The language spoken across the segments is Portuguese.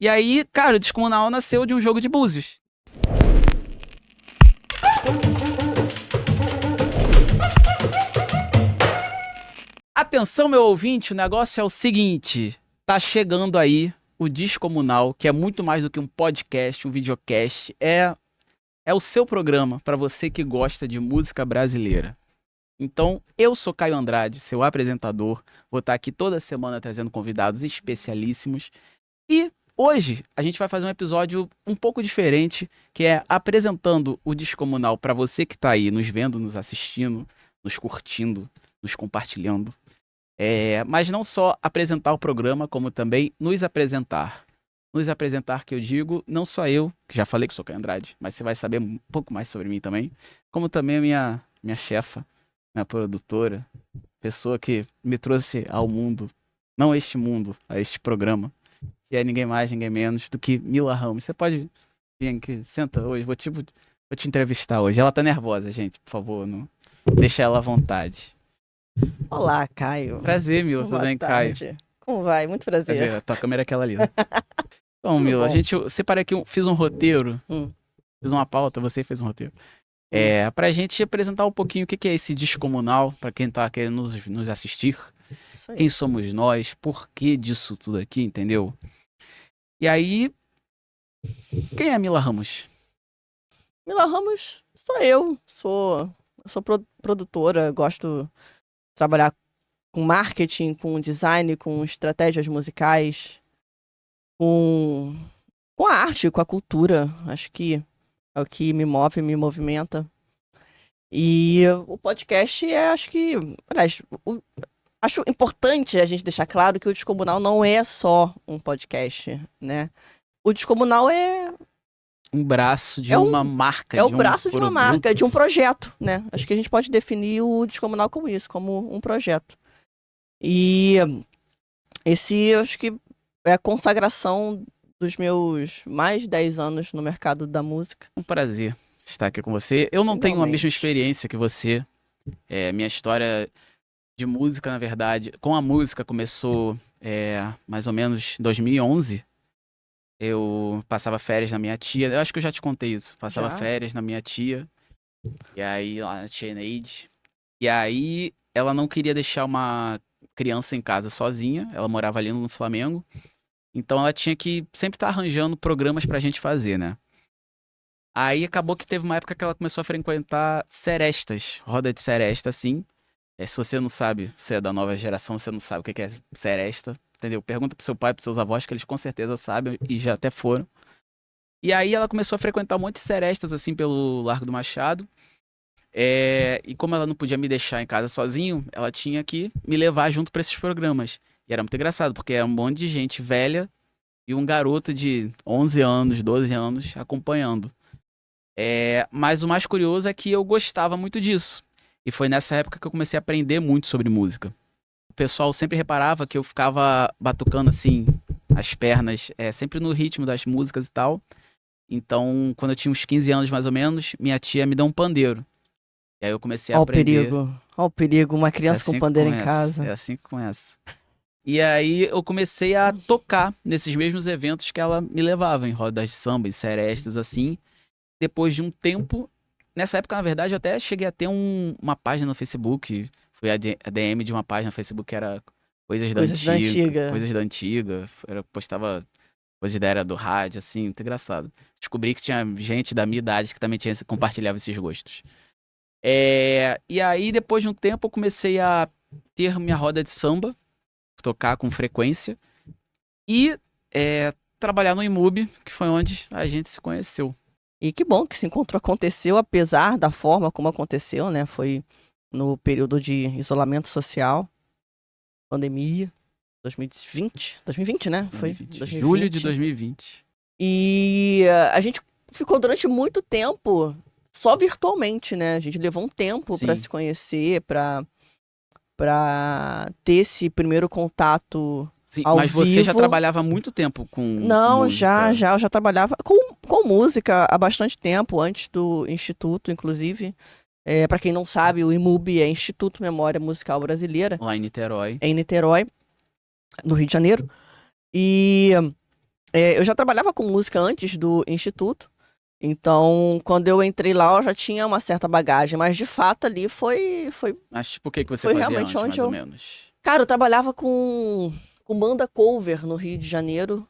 E aí, cara, o Descomunal nasceu de um jogo de búzios. Atenção, meu ouvinte, o negócio é o seguinte. Tá chegando aí o Descomunal, que é muito mais do que um podcast, um videocast. É o seu programa para você que gosta de música brasileira. Então, eu sou Caio Andrade, seu apresentador. Vou estar aqui toda semana trazendo convidados especialíssimos. E hoje a gente vai fazer um episódio um pouco diferente, que é apresentando o Descomunal para você que está aí nos vendo, nos assistindo, nos curtindo, nos compartilhando. Mas não só apresentar o programa, como também nos apresentar. Nos apresentar, que eu digo, não só eu, que já falei que sou Caio Andrade, mas você vai saber um pouco mais sobre mim também, como também a minha chefa, minha produtora, pessoa que me trouxe ao mundo, não a este mundo, a este programa, que é ninguém mais, ninguém menos do que Mila Ramos. Você pode vir aqui, senta hoje, vou te entrevistar hoje. Ela tá nervosa, gente, por favor, não deixa ela à vontade. Olá, Caio. Prazer, Mila, tudo bem, Caio? Como vai? Muito prazer. Prazer, tua câmera é aquela ali. Né? Então, Mila, eu separei aqui, fiz um roteiro, fiz uma pauta, você fez um roteiro. Pra gente apresentar um pouquinho o que é esse Descomunal, pra quem tá querendo nos assistir. Quem somos nós, por que disso tudo aqui, entendeu? E aí, quem é Mila Ramos? Mila Ramos sou eu. Sou produtora, gosto de trabalhar com marketing, com design, com estratégias musicais, com a arte, com a cultura. Acho que é o que me move, me movimenta. E o podcast aliás, acho importante a gente deixar claro que o Descomunal não é só um podcast, né? O Descomunal é um braço de uma marca. É o braço de uma marca, de um projeto, né? Acho que a gente pode definir o Descomunal como isso, como um projeto. E esse, acho que é a consagração dos meus mais de 10 anos no mercado da música. Um prazer estar aqui com você. Eu não tenho a mesma experiência que você. Minha história de música, na verdade, com a música começou mais ou menos em 2011. Eu passava férias na minha tia. Eu acho que eu já te contei isso. Passava férias na minha tia. E aí, lá na tia Neide. E aí, ela não queria deixar uma criança em casa sozinha. Ela morava ali no Flamengo. Então, ela tinha que sempre estar arranjando programas pra gente fazer, né? Aí, acabou que teve uma época que ela começou a frequentar serestas. Roda de seresta, assim. Se você não sabe, você é da nova geração, você não sabe o que é seresta. Entendeu? Pergunta pro seu pai, pros seus avós, que eles com certeza sabem e já até foram. E aí ela começou a frequentar um monte de serestas, assim, pelo Largo do Machado. E como ela não podia me deixar em casa sozinho, ela tinha que me levar junto pra esses programas. E era muito engraçado, porque era um monte de gente velha e um garoto de 11 anos, 12 anos acompanhando. Mas o mais curioso é que eu gostava muito disso. E foi nessa época que eu comecei a aprender muito sobre música. O pessoal sempre reparava que eu ficava batucando assim as pernas, sempre no ritmo das músicas e tal. Então, quando eu tinha uns 15 anos mais ou menos, minha tia me deu um pandeiro. E aí eu comecei a aprender. Ó o perigo, uma criança com pandeiro em casa. É assim que começa. E aí eu comecei a tocar nesses mesmos eventos que ela me levava, em rodas de samba, em serestas, assim. Depois de um tempo, nessa época, na verdade, eu até cheguei a ter uma página no Facebook. Foi a DM de uma página no Facebook que era Coisas da Antiga. Coisas da Antiga. Postava coisas da era do rádio, assim, muito engraçado. Descobri que tinha gente da minha idade que também compartilhava esses gostos. E aí, depois de um tempo, eu comecei a ter minha roda de samba, tocar com frequência. E trabalhar no IMUB, que foi onde a gente se conheceu. E que bom que esse encontro aconteceu, apesar da forma como aconteceu, né? Foi no período de isolamento social, pandemia, 2020, né? 2020. Foi 2020. Julho de 2020. E a gente ficou durante muito tempo só virtualmente, né? A gente levou um tempo para se conhecer, para ter esse primeiro contato. Sim, mas você já trabalhava há muito tempo com música? Eu já trabalhava com música há bastante tempo, antes do Instituto, inclusive. Para quem não sabe, o IMUB é Instituto Memória Musical Brasileira. Lá em Niterói. É em Niterói, no Rio de Janeiro. E Eu já trabalhava com música antes do instituto. Então, quando eu entrei lá, eu já tinha uma certa bagagem. Mas, de fato, ali Mas tipo, o que que você foi fazia realmente antes, onde mais ou eu... menos? Cara, eu trabalhava com banda cover no Rio de Janeiro.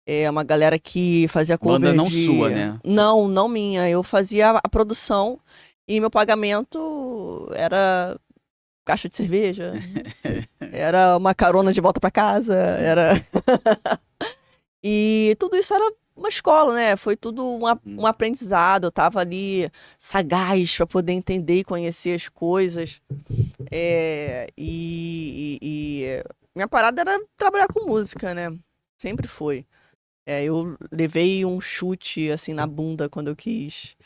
É uma galera que fazia Banda cover não de... sua, né? Não, não minha. Eu fazia a produção e meu pagamento era caixa de cerveja, era uma carona de volta pra casa, era... E tudo isso era uma escola, né? Foi tudo um aprendizado. Eu tava ali sagaz para poder entender e conhecer as coisas. E minha parada era trabalhar com música, né? Sempre foi. Eu levei um chute assim na bunda quando eu quis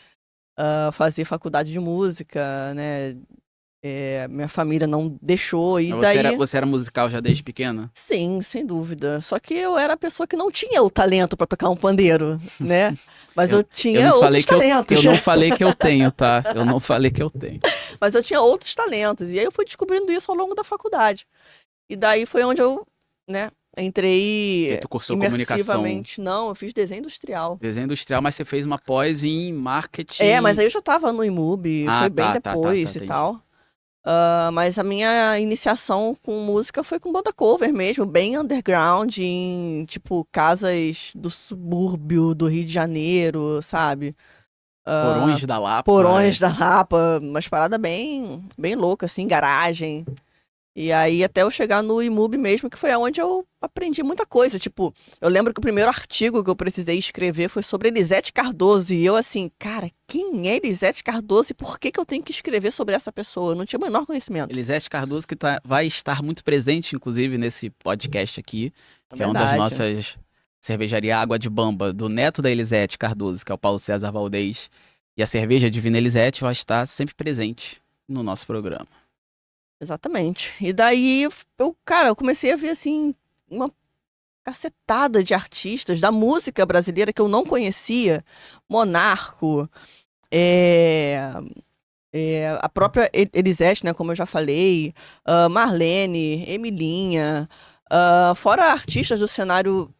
fazer faculdade de música, né? Minha família não deixou, e Mas daí, você era musical já desde pequena? sim, sem dúvida. Só que eu era a pessoa que não tinha o talento para tocar um pandeiro, né? Mas eu Eu não tinha falei outros que eu talentos. não falei que eu tenho, tá? Eu não falei que eu tenho. Mas eu tinha outros talentos. E aí eu fui descobrindo isso ao longo da faculdade. E daí foi onde eu, né, E aí entrei tu cursou comunicação, imersivamente. Não, eu fiz desenho industrial. desenho industrial, mas você fez uma pós em Mas marketing. aí eu já tava no IMUB, Ah, foi bem tá, depois e entendi. tal. Mas a minha iniciação com música foi com banda cover mesmo, bem underground, em, tipo, casas do subúrbio do Rio de Janeiro, sabe? Porões da Lapa. Porões da Rapa, umas paradas bem, bem loucas, assim, garagem. E aí, até eu chegar no IMUB mesmo, que foi onde eu aprendi muita coisa. Tipo, eu lembro que o primeiro artigo que eu precisei escrever foi sobre Elisete Cardoso. E eu, assim, cara, quem é Elisete Cardoso e por que que eu tenho que escrever sobre essa pessoa? Eu não tinha o menor conhecimento. Elisete Cardoso, que vai estar muito presente, inclusive, nesse podcast aqui, É que é uma das verdade. nossas cervejaria Água de Bamba, do neto da Elisete Cardoso, que é o Paulo César Valdez. E a cerveja Divina Elisete vai estar sempre presente no nosso programa. Exatamente. E daí, cara, eu comecei a ver, assim, uma cacetada de artistas da música brasileira que eu não conhecia. Monarco, é, a própria Elisete, né, como eu já falei, Marlene, Emilinha, fora artistas do cenário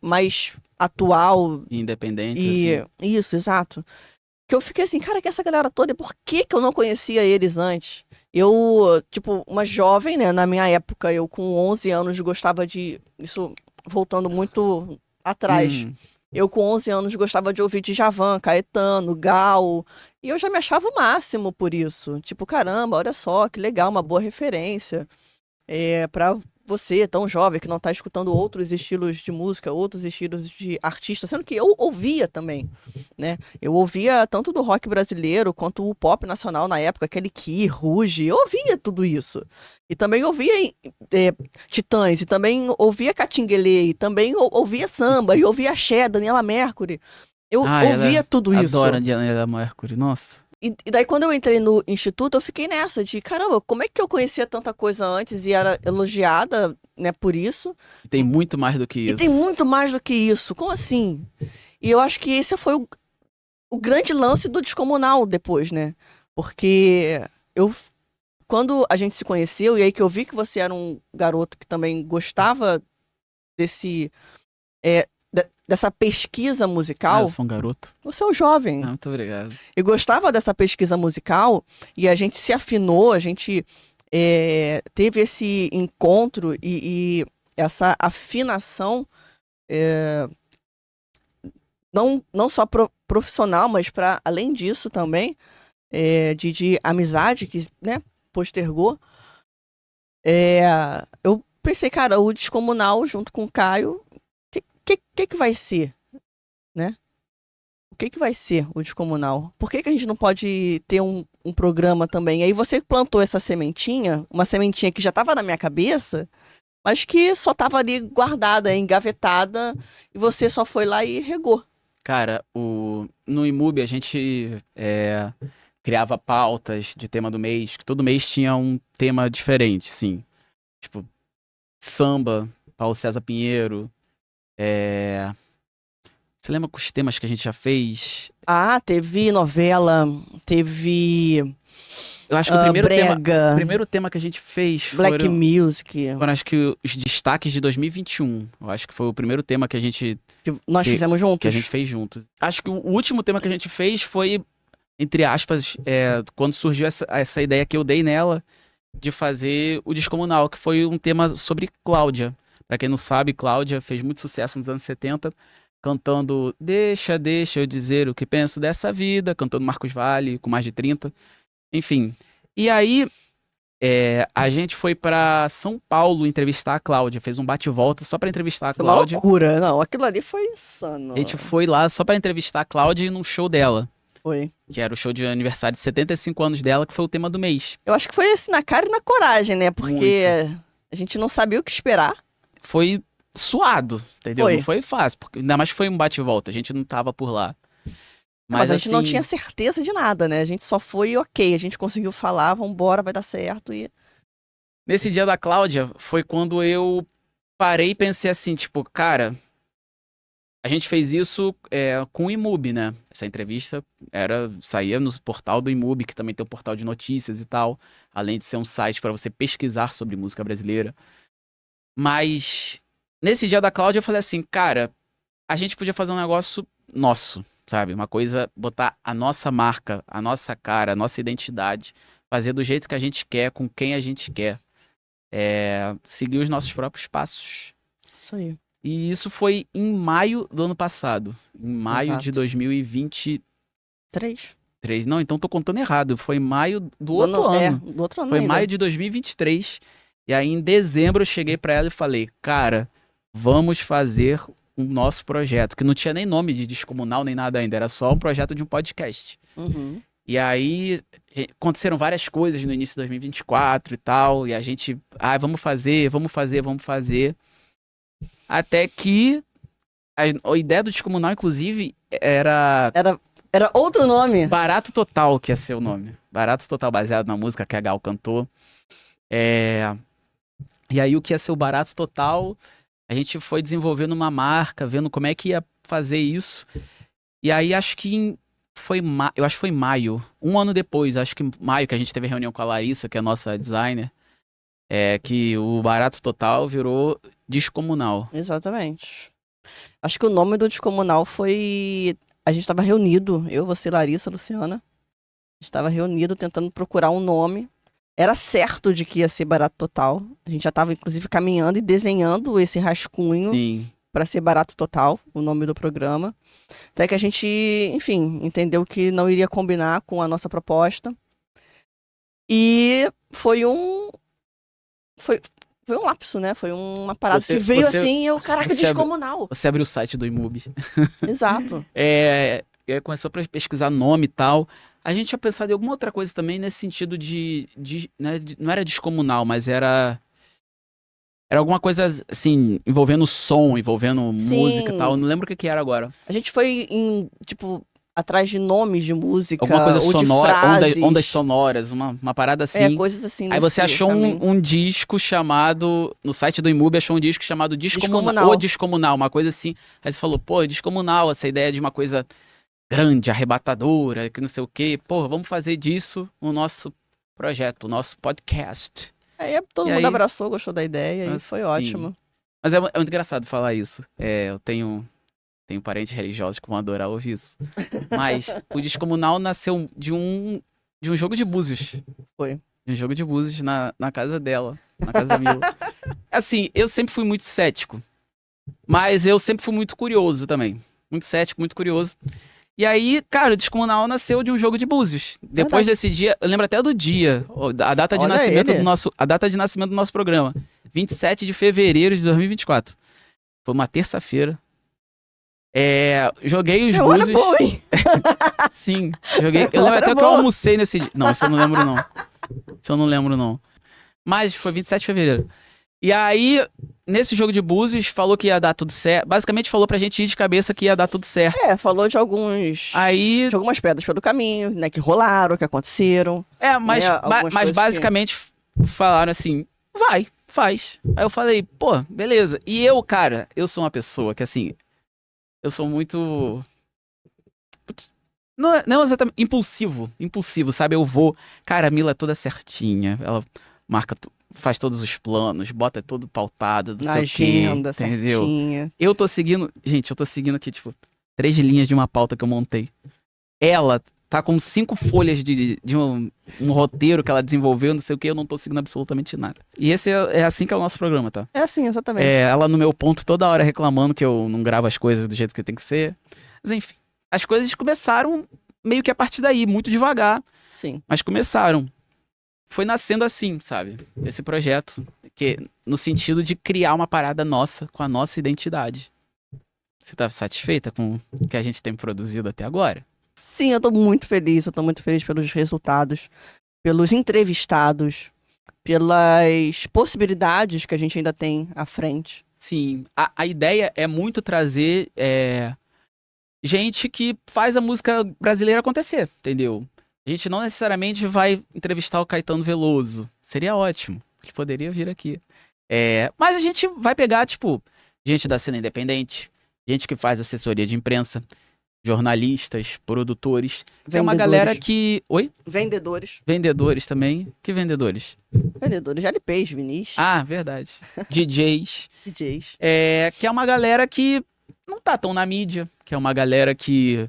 mais atual, Independentes, e assim. isso, exato. Que eu fiquei assim, cara, que essa galera toda, por que que eu não conhecia eles antes? Eu, tipo, uma jovem, né, na minha época, eu com 11 anos gostava de, isso voltando muito atrás, Hum. eu com 11 anos gostava de ouvir Djavan, Caetano, Gal, e eu já me achava o máximo por isso. Tipo, caramba, olha só, que legal, uma boa referência para você, tão jovem, que não tá escutando outros estilos de música, outros estilos de artista, sendo que eu ouvia também, né? Eu ouvia tanto do rock brasileiro quanto o pop nacional na época, aquele Ki, Ruge, eu ouvia tudo isso. E também ouvia Titãs, e também ouvia Catinguelê, e também ouvia samba, e ouvia Axé, Daniela Mercury. Eu Ah, ouvia ela tudo adora isso. Diana Mercury, nossa. E daí, quando eu entrei no instituto, eu fiquei nessa de, caramba, como é que eu conhecia tanta coisa antes e era elogiada, né, por isso? E tem muito mais do que E tem isso. muito mais do que isso. Como assim? E eu acho que esse foi o grande lance do Descomunal depois, né? Porque eu, quando a gente se conheceu, e aí que eu vi que você era um garoto que também gostava desse, dessa pesquisa Ah, eu musical, sou um garoto. você é um Ah, jovem. muito obrigado. Eu gostava dessa pesquisa musical e a gente se afinou, a gente teve esse encontro e essa afinação, não só profissional, mas para além disso também, de amizade que, né, postergou. É, eu pensei, cara, o Descomunal junto com o Caio, o que vai ser, né? O que que vai ser o Descomunal? Por que que a gente não pode ter um programa também? Aí você plantou essa sementinha, uma sementinha que já estava na minha cabeça, mas que só estava ali guardada, engavetada, e você só foi lá e regou. Cara, no IMUB a gente criava pautas de tema do mês, que todo mês tinha um tema diferente, sim. Tipo, samba, Paulo César Pinheiro. é, Você lembra com os temas que a gente já fez? Ah, teve novela, teve. Eu acho que o primeiro tema que a gente fez Black Music. foram, acho que os destaques de 2021. Eu acho que foi o primeiro tema que a gente... Nós fizemos juntos. Que a gente fez juntos. Acho que o último tema que a gente fez foi, entre aspas, quando surgiu essa ideia que eu dei nela de fazer o Descomunal, que foi um tema sobre Cláudia. Pra quem não sabe, Cláudia fez muito sucesso nos anos 70, cantando Deixa eu dizer o que penso dessa vida, cantando Marcos Valle, com mais de 30. Enfim. E aí, a gente foi pra São Paulo entrevistar a Cláudia, fez um bate-volta só pra entrevistar a Cláudia. Foi uma loucura, não, aquilo ali foi insano. A gente foi lá só pra entrevistar a Cláudia e num show dela. Foi. Que era o show de aniversário de 75 anos dela, que foi o tema do mês. Eu acho que foi assim, na cara e na coragem, né? Porque a gente não sabia o que esperar. Foi suado, entendeu? Foi. Não foi fácil, porque ainda mais foi um bate-volta, a gente não tava por lá. Mas a gente não assim, tinha certeza de nada, né? A gente só foi ok, a gente conseguiu falar, vambora, vai dar certo e... Nesse dia da Cláudia, foi quando eu parei e pensei assim, tipo, cara, a gente fez isso com o Imub, né? Essa entrevista saía no portal do Imub, que também tem um portal de notícias e tal, além de ser um site pra você pesquisar sobre música brasileira. Mas nesse dia da Cláudia eu falei assim, cara, a gente podia fazer um negócio nosso, sabe? Uma coisa, botar a nossa marca, a nossa cara, a nossa identidade, fazer do jeito que a gente quer, com quem a gente quer. Seguir os nossos próprios passos. Isso aí. E isso foi em maio do ano passado. Em maio de 2023. Não, então tô contando errado. Foi em maio do outro ano. Do outro ano foi ainda. Maio de 2023. E aí em dezembro eu cheguei pra ela e falei, cara, vamos fazer o nosso projeto. Que não tinha nem nome de Descomunal nem nada ainda. Era só um projeto de um podcast. Uhum. E aí aconteceram várias coisas no início de 2024 e tal, e a gente, vamos fazer. Até que a ideia do Descomunal, inclusive, era outro nome. Barato Total, que ia ser o nome. Barato Total, baseado na música que a Gal cantou. E aí o que ia ser o Barato Total, a gente foi desenvolvendo uma marca, vendo como é que ia fazer isso. E aí acho que foi maio, um ano depois, acho que maio, que a gente teve reunião com a Larissa, que é a nossa designer, que o Barato Total virou Descomunal. Exatamente. Acho que o nome do Descomunal foi... A gente estava reunido, eu, você, Larissa, Luciana. A gente estava reunido tentando procurar um nome. Era certo de que ia ser Barato Total. A gente já estava, inclusive, caminhando e desenhando esse rascunho. Sim. Para ser Barato Total, o nome do programa. Até que a gente, enfim, entendeu que não iria combinar com a nossa proposta. E foi um lapso, né? Foi uma parada que veio assim, caraca, Descomunal. Você abriu o site do Imub. Exato. E aí começou a pesquisar nome e tal. A gente tinha pensado em alguma outra coisa também nesse sentido né, não era Descomunal, mas era alguma coisa, assim, envolvendo som, envolvendo música e tal. Eu não lembro o que era agora. A gente foi atrás de nomes de música. Alguma coisa ou sonora, de frases. Ondas sonoras, uma parada assim. Coisas assim. Aí você achou um disco chamado, no site do Imub, achou um disco chamado Descomunal. Ou Descomunal, uma coisa assim. Aí você falou, pô, Descomunal, essa ideia de uma coisa grande, arrebatadora, que não sei o quê. Pô, vamos fazer disso o nosso projeto, o nosso podcast. Aí todo mundo abraçou, gostou da ideia e foi ótimo. Mas é muito engraçado falar isso. Eu tenho parentes religiosos que vão adorar ouvir isso. Mas o Descomunal nasceu de um jogo de búzios. Foi. De um jogo de búzios na casa dela, na casa da Mila. Assim, eu sempre fui muito cético. Mas eu sempre fui muito curioso também. Muito cético, muito curioso. E aí, cara, o Descomunal nasceu de um jogo de búzios. Depois desse dia, eu lembro até do dia, a data de nascimento do nosso programa. 27 de fevereiro de 2024. Foi uma terça-feira. Joguei os búzios. Bom, hein? Sim, joguei. Eu lembro até que eu almocei nesse dia. Não, isso eu não lembro não. Mas foi 27 de fevereiro. E aí, nesse jogo de búzios, falou que ia dar tudo certo. Basicamente falou pra gente ir de cabeça que ia dar tudo certo. Falou de algumas pedras pelo caminho, né? Que rolaram, que aconteceram. Mas basicamente falaram assim, vai, faz. Aí eu falei, pô, beleza. E eu, cara, eu sou uma pessoa que assim, eu sou muito... Não exatamente. Impulsivo, sabe? Eu vou. Cara, a Mila é toda certinha. Ela marca, faz todos os planos, bota tudo pautado, não Na sei o quê. agenda, Entendeu? certinha. Eu tô seguindo. Gente, eu tô seguindo aqui, tipo, 3 linhas de uma pauta que eu montei. Ela tá com 5 folhas de um roteiro que ela desenvolveu, não sei o que, eu não tô seguindo absolutamente nada. E esse é assim que é o nosso programa, tá? É assim, exatamente. Ela no meu ponto toda hora reclamando que eu não gravo as coisas do jeito que tem que ser. Mas enfim, as coisas começaram meio que a partir daí, muito devagar, Sim. mas começaram. Foi nascendo assim, sabe? Esse projeto, que no sentido de criar uma parada nossa, com a nossa identidade. Você tá satisfeita com o que a gente tem produzido até agora? Sim, eu tô muito feliz. Eu tô muito feliz pelos resultados, pelos entrevistados, pelas possibilidades que a gente ainda tem à frente. Sim, a ideia é muito trazer gente que faz a música brasileira acontecer, entendeu? A gente não necessariamente vai entrevistar o Caetano Veloso. Seria ótimo. Ele poderia vir aqui. Mas a gente vai pegar, tipo, gente da cena independente, gente que faz assessoria de imprensa, jornalistas, produtores. É uma galera que... Oi? Vendedores. Vendedores também. Que vendedores? Vendedores de LPs, vinis. Ah, verdade. DJs. DJs. Que é uma galera que não tá tão na mídia, que é uma galera que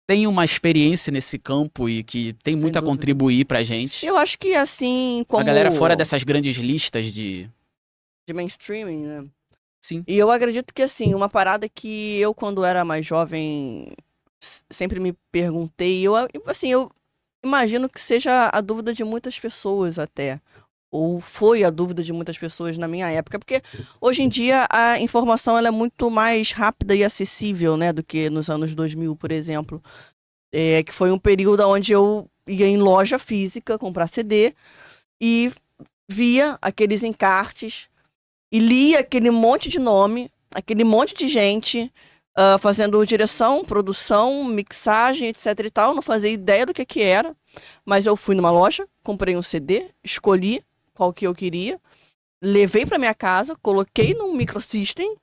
tem uma experiência nesse campo e que tem muito a contribuir pra gente. Eu acho que assim como... A galera fora dessas grandes listas de mainstreaming, né? Sim. E eu acredito que assim, uma parada que eu quando era mais jovem sempre me perguntei, eu imagino que seja a dúvida de muitas pessoas até. Ou foi a dúvida de muitas pessoas na minha época, porque hoje em dia a informação ela é muito mais rápida e acessível, né, do que nos anos 2000, por exemplo. Que foi um período onde eu ia em loja física comprar CD e via aqueles encartes e lia aquele monte de nome, aquele monte de gente fazendo direção, produção, mixagem, etc e tal. Não fazia ideia do que era, mas eu fui numa loja, comprei um CD, escolhi qual que eu queria, levei pra minha casa, coloquei num microsystem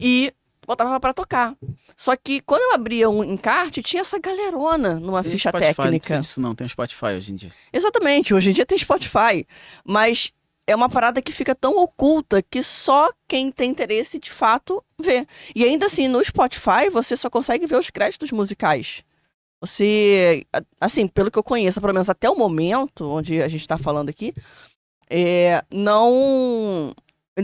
e botava pra tocar. Só que quando eu abria um encarte, tinha essa galerona numa ficha Spotify, técnica. não precisa disso não, tem o Spotify hoje em dia. Exatamente, hoje em dia tem Spotify, mas é uma parada que fica tão oculta que só quem tem interesse de fato vê. E ainda assim, no Spotify, você só consegue ver os créditos musicais. Você, assim, pelo que eu conheço, pelo menos até o momento onde a gente tá falando aqui, eles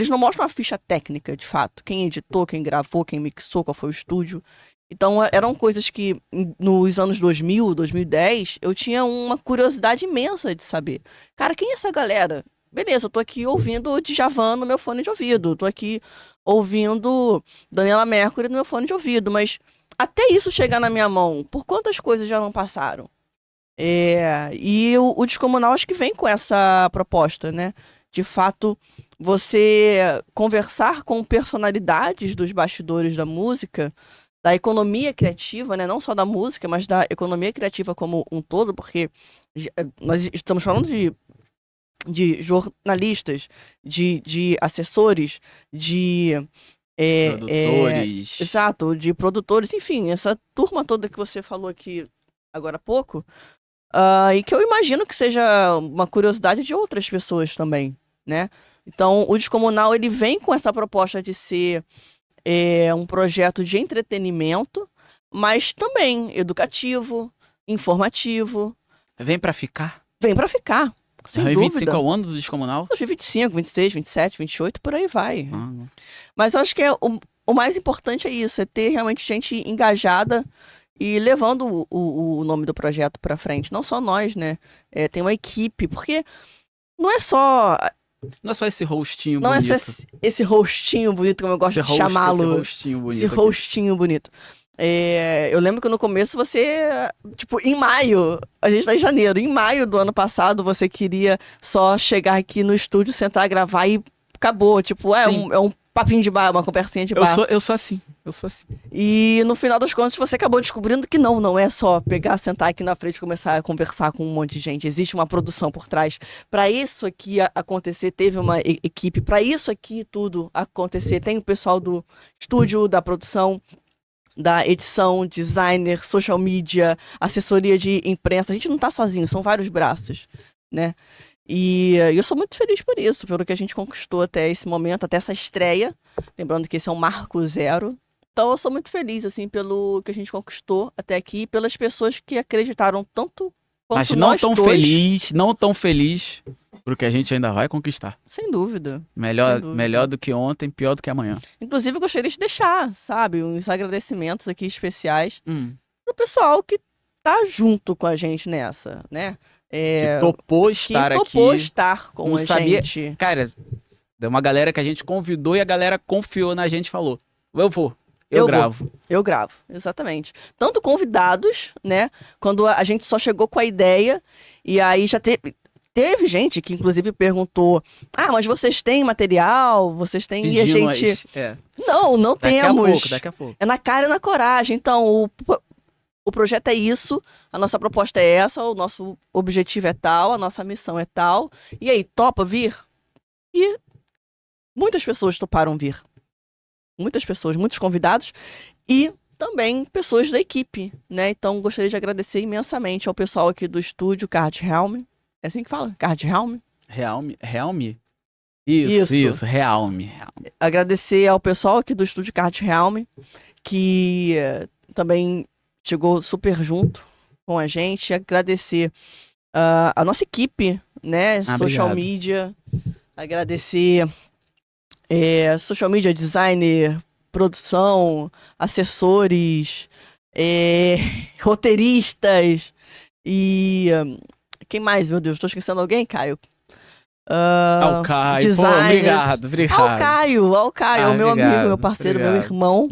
não mostram a ficha técnica, de fato. Quem editou, quem gravou, quem mixou, qual foi o estúdio. Então, eram coisas que, nos anos 2000, 2010, eu tinha uma curiosidade imensa de saber. Cara, quem é essa galera? Beleza, eu tô aqui ouvindo Djavan no meu fone de ouvido. Tô aqui ouvindo Daniela Mercury no meu fone de ouvido. Mas até isso chegar na minha mão, por quantas coisas já não passaram? E o Descomunal acho que vem com essa proposta, né? De fato, você conversar com personalidades dos bastidores da música, da economia criativa, né? Não só da música, mas da economia criativa como um todo, porque nós estamos falando de jornalistas, de assessores, de produtores. Exato, de produtores, enfim, essa turma toda que você falou aqui agora há pouco, e que eu imagino que seja uma curiosidade de outras pessoas também, né? Então, o Descomunal, ele vem com essa proposta de ser um projeto de entretenimento, mas também educativo, informativo. Vem pra ficar? Vem pra ficar, sem 2025 dúvida. é o ano do Descomunal? 2025, 26, 27, 28, por aí vai. Ah, mas eu acho que o mais importante é isso, é ter realmente gente engajada e levando o nome do projeto pra frente. Não só nós, né? Tem uma equipe, porque não é só esse rostinho não bonito. Não é esse rostinho bonito, como eu gosto de chamá-lo. Esse rostinho bonito. Esse rostinho bonito. Eu lembro que no começo você, tipo, em maio, a gente tá em janeiro, em maio do ano passado você queria só chegar aqui no estúdio, sentar, gravar e acabou. Tipo, é um papinho de bar, uma conversinha de bar. Eu sou assim. E no final das contas você acabou descobrindo que não é só pegar, sentar aqui na frente e começar a conversar com um monte de gente. Existe uma produção por trás. Para isso aqui acontecer, teve uma equipe. Para isso aqui tudo acontecer, tem o pessoal do estúdio, da produção, da edição, designer, social media, assessoria de imprensa. A gente não tá sozinho, são vários braços, né? E eu sou muito feliz por isso, pelo que a gente conquistou até esse momento, até essa estreia. Lembrando que esse é um marco zero. Então eu sou muito feliz, assim, pelo que a gente conquistou até aqui, pelas pessoas que acreditaram tanto quanto Mas não nós tão dois. feliz, não tão feliz, porque a gente ainda vai conquistar. Sem dúvida. Melhor, Sem dúvida. melhor do que ontem, pior do que amanhã. Inclusive, eu gostaria de deixar, sabe, uns agradecimentos aqui especiais pro pessoal que tá junto com a gente nessa, né? Que topou estar que topou aqui. estar com Não a sabia- gente. Cara, deu uma galera que a gente convidou e a galera confiou na gente e falou: eu vou, eu gravo. Eu gravo, exatamente. Tanto convidados, né? Quando a gente só chegou com a ideia, e aí já teve gente que, inclusive, perguntou: ah, mas vocês têm material? Vocês têm. E a Pedindo gente. É. Não Daqui a temos. pouco, daqui a pouco. É na cara e na coragem. Então, o projeto é isso, a nossa proposta é essa, o nosso objetivo é tal, a nossa missão é tal. E aí, topa vir? E muitas pessoas toparam vir. Muitas pessoas, muitos convidados e também pessoas da equipe, né? Então, gostaria de agradecer imensamente ao pessoal aqui do estúdio Card Helm. É assim que fala? Card Helm? Realme? Isso, Realme. Agradecer ao pessoal aqui do estúdio Card Helm, que também chegou super junto com a gente. Agradecer a nossa equipe, né? Social obrigado. media. Agradecer social media, designer, produção, assessores, roteiristas e... quem mais, meu Deus? Estou esquecendo alguém, Caio? Ao Caio, pô, designers. obrigado. Ao Caio, meu obrigado, amigo, meu parceiro, meu obrigado. irmão,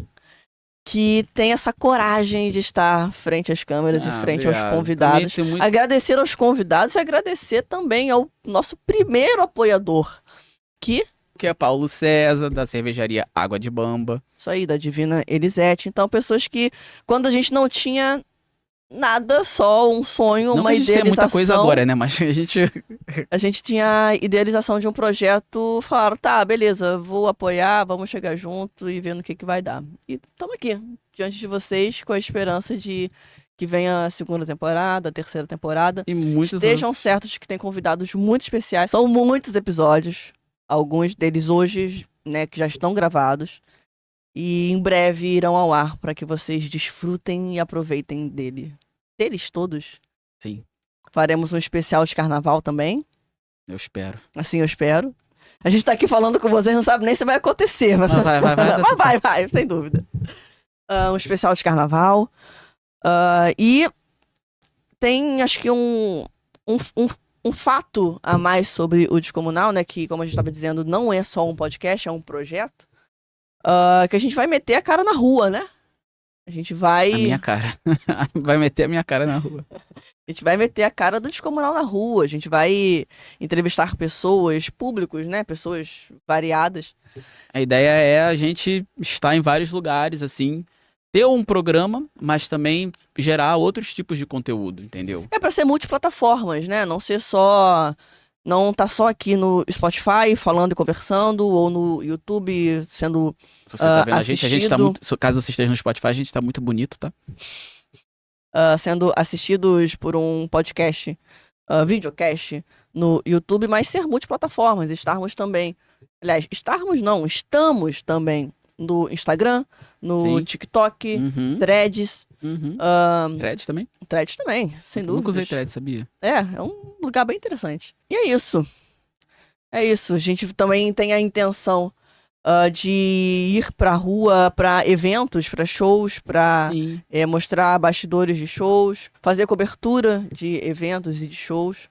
que tem essa coragem de estar frente às câmeras e frente aos Obrigado. convidados. Também tem muito- Agradecer aos convidados e agradecer também ao nosso primeiro apoiador, que é Paulo César, da cervejaria Água de Bamba. isso aí, da Divina Elisete. Então, pessoas que, quando a gente não tinha nada, só um sonho, Não que uma a gente tenha idealização. muita coisa agora, né? Mas a gente... A gente tinha a idealização de um projeto, falaram, tá, beleza, vou apoiar, vamos chegar junto e ver no que vai dar. E estamos aqui, diante de vocês, com a esperança de que venha a segunda temporada, a terceira temporada. E muitos Estejam certos de que tem convidados muito especiais. São muitos episódios, alguns deles hoje, né, que já estão gravados. E em breve irão ao ar para que vocês desfrutem e aproveitem deles todos. Sim, Faremos um especial de carnaval também. eu espero. Assim eu espero. A gente tá aqui falando com vocês, não sabe nem se vai acontecer. Mas Vai. Mas vai, sem dúvida. Um especial de carnaval. E tem, acho que um fato a mais sobre o Descomunal, né? Que, como a gente estava dizendo, não é só um podcast, é um projeto. Que a gente vai meter a cara na rua, né? A gente vai... A minha cara. Vai meter a minha cara na rua. A gente vai meter a cara do Descomunal na rua. A gente vai entrevistar pessoas, públicos, né? Pessoas variadas. A ideia é a gente estar em vários lugares, assim, ter um programa, mas também gerar outros tipos de conteúdo, entendeu? É pra ser multiplataformas, né? Não ser só... Não tá só aqui no Spotify falando e conversando, ou no YouTube sendo Se você tá vendo a gente tá assistido. muito... Caso você esteja no Spotify, a gente tá muito bonito, tá? Sendo assistidos por um podcast, videocast no YouTube, mas ser multiplataformas, estarmos também... Aliás, estamos também no Instagram, no Sim. TikTok, Uhum, Threads, uhum. Threads também? Threads também, sem dúvida. Nunca usei Threads, sabia? É um lugar bem interessante. E é isso. É isso. A gente também tem a intenção de ir pra rua, pra eventos, pra shows, pra Sim. mostrar bastidores de shows, fazer cobertura de eventos e de shows.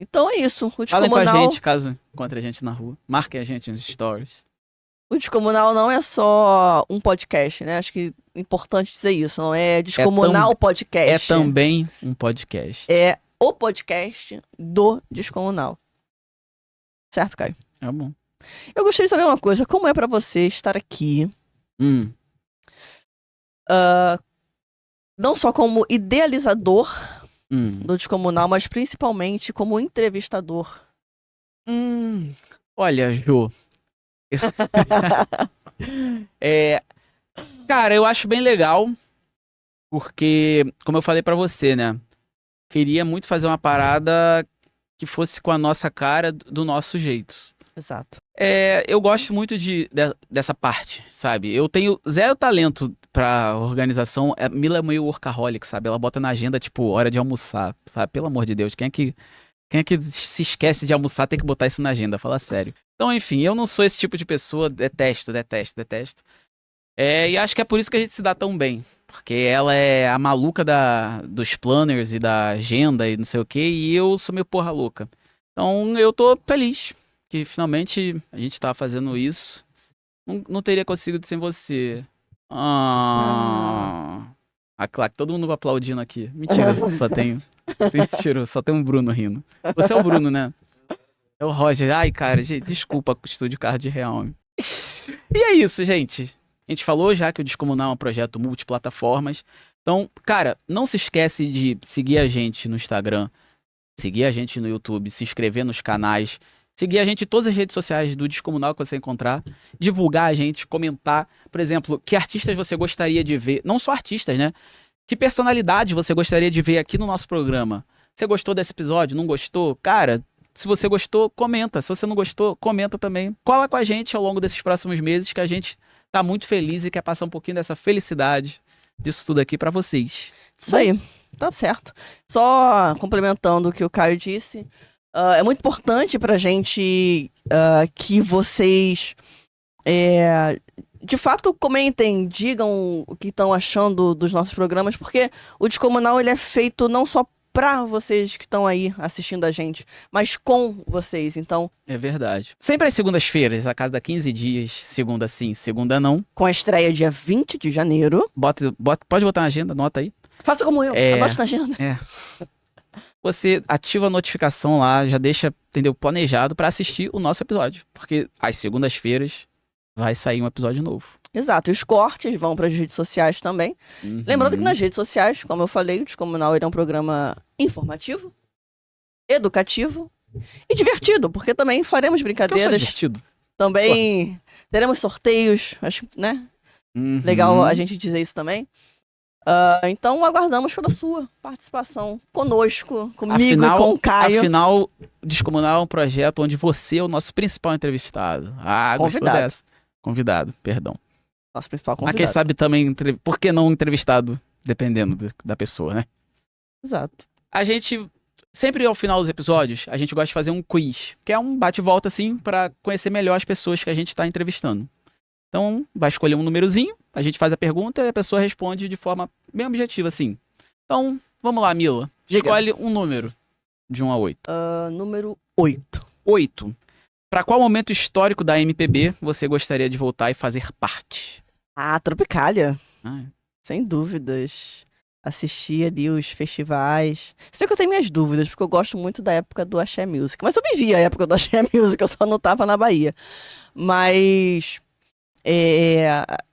Então é isso. O Falem com a Descomunal, gente, caso encontre a gente na rua. Marquem a gente nos stories. o Descomunal não é só um podcast, né? Acho que é importante dizer isso. Não é Descomunal Podcast. É também um podcast. É o podcast do Descomunal. Certo, Caio? É bom. Eu gostaria de saber uma coisa. Como é pra você estar aqui, não só como idealizador do Descomunal, mas principalmente como entrevistador? Olha, Jô. Cara, eu acho bem legal, porque, como eu falei pra você, né? Queria muito fazer uma parada que fosse com a nossa cara, do nosso jeito. Exato. Eu gosto muito dessa parte, sabe? Eu tenho zero talento pra organização. A Mila é meio workaholic, sabe? Ela bota na agenda, tipo, hora de almoçar, sabe? Pelo amor de Deus, quem é que se esquece de almoçar tem que botar isso na agenda, fala sério. Então, enfim, eu não sou esse tipo de pessoa, detesto, detesto, detesto. E acho que é por isso que a gente se dá tão bem. Porque ela é a maluca dos planners e da agenda e não sei o quê, e eu sou meio porra louca. Então eu tô feliz que finalmente a gente tá fazendo isso. Não teria conseguido sem você. Ah. Ah, claro, todo mundo aplaudindo aqui. Mentira, só tenho. Mentira, só tem um Bruno rindo. Você é o Bruno, né? É o Roger. Ai, cara, gente, desculpa, estúdio Card Real. E é isso, gente. A gente falou já que o Descomunal é um projeto multiplataformas. Então, cara, não se esquece de seguir a gente no Instagram, seguir a gente no YouTube, se inscrever nos canais, seguir a gente em todas as redes sociais do Descomunal que você encontrar, divulgar a gente, comentar, por exemplo, que artistas você gostaria de ver, não só artistas, né? Que personalidade você gostaria de ver aqui no nosso programa? Você gostou desse episódio? Não gostou? Cara, se você gostou, comenta. Se você não gostou, comenta também. Cola com a gente ao longo desses próximos meses que a gente tá muito feliz e quer passar um pouquinho dessa felicidade disso tudo aqui pra vocês. Isso aí, tá certo. Só complementando o que o Caio disse, é muito importante pra gente que vocês de fato comentem, digam o que estão achando dos nossos programas, porque o Descomunal ele é feito não só pra vocês que estão aí assistindo a gente, mas com vocês, então... É verdade. Sempre às segundas-feiras, a cada 15 dias, segunda sim, segunda não. Com a estreia dia 20 de janeiro. Pode botar na agenda, anota aí. Faça como eu, anote na agenda. Você ativa a notificação lá, já deixa, entendeu, planejado pra assistir o nosso episódio. Porque às segundas-feiras vai sair um episódio novo. Exato, e os cortes vão para as redes sociais também. Uhum. Lembrando que nas redes sociais, como eu falei, o Descomunal ele é um programa informativo, educativo e divertido, porque também faremos Porque eu sou brincadeiras. divertido. Também teremos sorteios, acho, né? Uhum. Legal a gente dizer isso também. Então aguardamos pela sua participação conosco, comigo e com o Caio. Afinal, o Descomunal é um projeto onde você é o nosso principal entrevistado. Ah, gostou Convidado. dessa? Convidado, perdão. Nosso principal Mas convidado. quem sabe também, por que não entrevistado, dependendo da pessoa, né? Exato. A gente, sempre ao final dos episódios, a gente gosta de fazer um quiz, que é um bate-volta, assim, pra conhecer melhor as pessoas que a gente tá entrevistando. Então, vai escolher um númerozinho, a gente faz a pergunta e a pessoa responde de forma bem objetiva, assim. Então, vamos lá, Mila. Diga. Escolhe um número de 1 a 8. Número 8. 8. Pra qual momento histórico da MPB você gostaria de voltar e fazer parte? Tropicália. Ah, Sem dúvidas. Assistir ali os festivais. Se bem que eu tenho minhas dúvidas, porque eu gosto muito da época do Axé Music. Mas eu vivi a época do Axé Music, eu só não tava na Bahia. Mas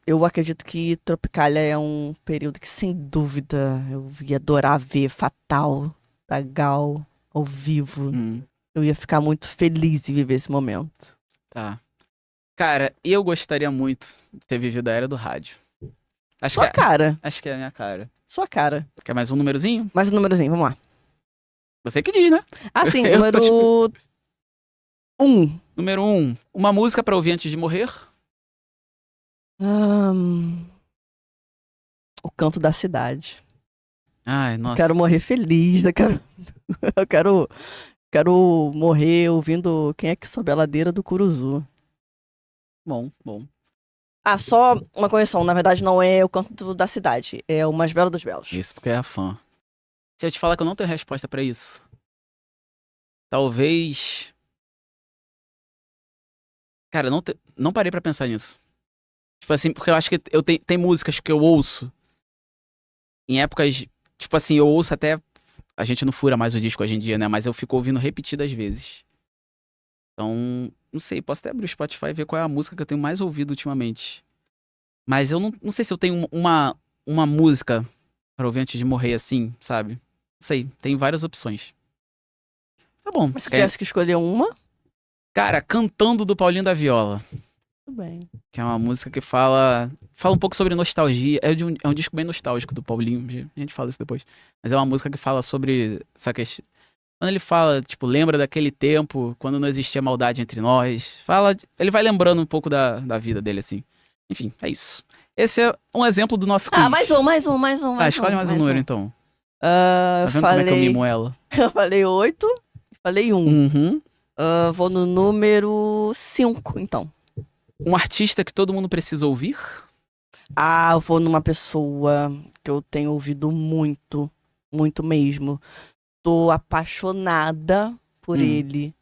eu acredito que Tropicália é um período que, sem dúvida, eu ia adorar ver Fatal, da Gal, ao vivo. Eu ia ficar muito feliz em viver esse momento. Tá. Cara, eu gostaria muito de ter vivido a era do rádio. Sua cara. Acho que é a minha cara. Sua cara. Quer mais um númerozinho? Mais um númerozinho, vamos lá. Você que diz, né? Sim, Eu número tô 1. Número 1. Uma música pra ouvir antes de morrer? O Canto da Cidade. Ai, nossa. Quero morrer feliz. Eu quero morrer ouvindo Quem é que sobe a ladeira do Curuzu. Bom, bom. Só uma correção. Na verdade, não é o Canto da Cidade. É o Mais Belo dos Belos. Isso, porque é a fã. Se eu te falar que eu não tenho resposta pra isso. Talvez... Cara, eu não parei pra pensar nisso. Tipo assim, porque eu acho que tem músicas que eu ouço em épocas... Tipo assim, eu ouço até... A gente não fura mais o disco hoje em dia, né? Mas eu fico ouvindo repetidas vezes. Então, não sei. Posso até abrir o Spotify e ver qual é a música que eu tenho mais ouvido ultimamente. Mas eu não sei se eu tenho uma música pra ouvir antes de morrer assim, sabe? Não sei. Tem várias opções. Tá bom. Mas se tivesse que escolher uma... Cara, Cantando do Paulinho da Viola. Tudo bem. Que é uma música que fala um pouco sobre nostalgia. É um disco bem nostálgico do Paulinho, a gente fala isso depois. Mas é uma música que fala sobre essa questão. Quando ele fala, tipo, lembra daquele tempo, quando não existia maldade entre nós. Ele vai lembrando um pouco da vida dele, assim. Enfim, é isso. Esse é um exemplo do nosso quiz. Mais um. Escolhe mais um número, então. Tá vendo como é que eu mimo ela? Eu falei 8 e falei 1. Uhum. Vou no número 5, então. Um artista que todo mundo precisa ouvir? Eu vou numa pessoa que eu tenho ouvido muito, muito mesmo. Tô apaixonada por ele.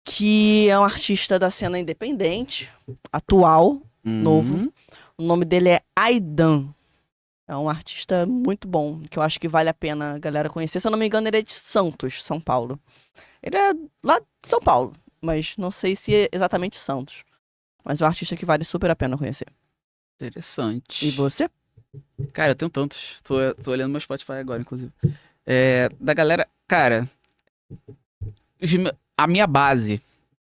Que é um artista da cena independente, atual, novo. O nome dele é Aidan. É um artista muito bom, que eu acho que vale a pena a galera conhecer. Se eu não me engano, ele é de Santos, São Paulo. Ele é lá de São Paulo, mas não sei se é exatamente Santos. Mas é um artista que vale super a pena conhecer. Interessante. E você? Cara, eu tenho tantos. Tô olhando meu Spotify agora, inclusive. Da galera... Cara... A minha base...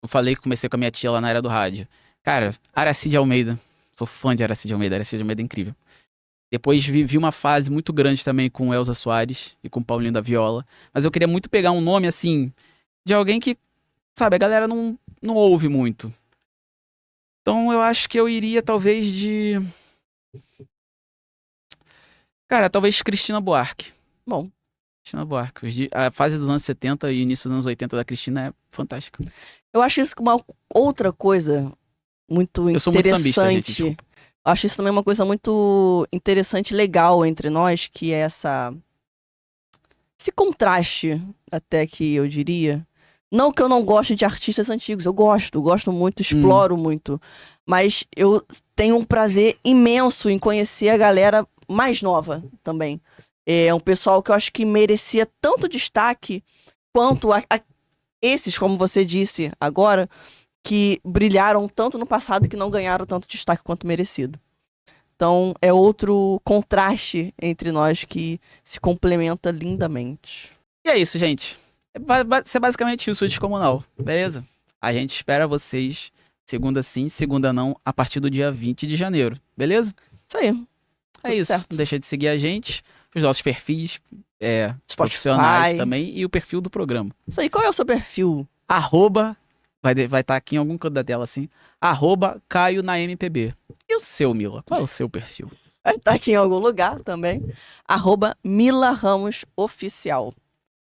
Eu falei que comecei com a minha tia lá na era do rádio. Cara, Aracide Almeida. Sou fã de Aracide Almeida. Aracide Almeida é incrível. Depois vivi uma fase muito grande também com Elza Soares e com Paulinho da Viola. Mas eu queria muito pegar um nome, assim, de alguém que, sabe, a galera não ouve muito. Então eu acho que eu iria talvez de... Cara, talvez Cristina Buarque. Bom. Cristina Buarque. A fase dos anos 70 e início dos anos 80 da Cristina é fantástica. Eu acho isso uma outra coisa muito interessante. Eu sou muito sambista, gente, desculpa. Eu acho isso também uma coisa muito interessante e legal entre nós, que é esse contraste, até que eu diria. Não que eu não goste de artistas antigos, eu gosto muito, exploro muito. Mas eu tenho um prazer imenso em conhecer a galera mais nova também. É um pessoal que eu acho que merecia tanto destaque quanto esses, como você disse agora, que brilharam tanto no passado que não ganharam tanto destaque quanto merecido. Então, é outro contraste entre nós que se complementa lindamente. E é isso, gente. Vai ser basicamente isso, o Descomunal, beleza? A gente espera vocês, segunda sim, segunda não, a partir do dia 20 de janeiro, beleza? Isso aí. É isso. Certo. Não deixa de seguir a gente, os nossos perfis Spotify profissionais também e o perfil do programa. Isso aí, qual é o seu perfil? Vai estar aqui em algum canto da tela assim, @Caio na MPB. E o seu, Mila? Qual é o seu perfil? Vai estar aqui em algum lugar também. @Mila Ramos Oficial.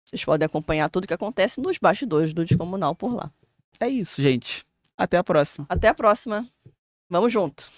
Vocês podem acompanhar tudo que acontece nos bastidores do Descomunal por lá. É isso, gente. Até a próxima. Até a próxima. Vamos junto.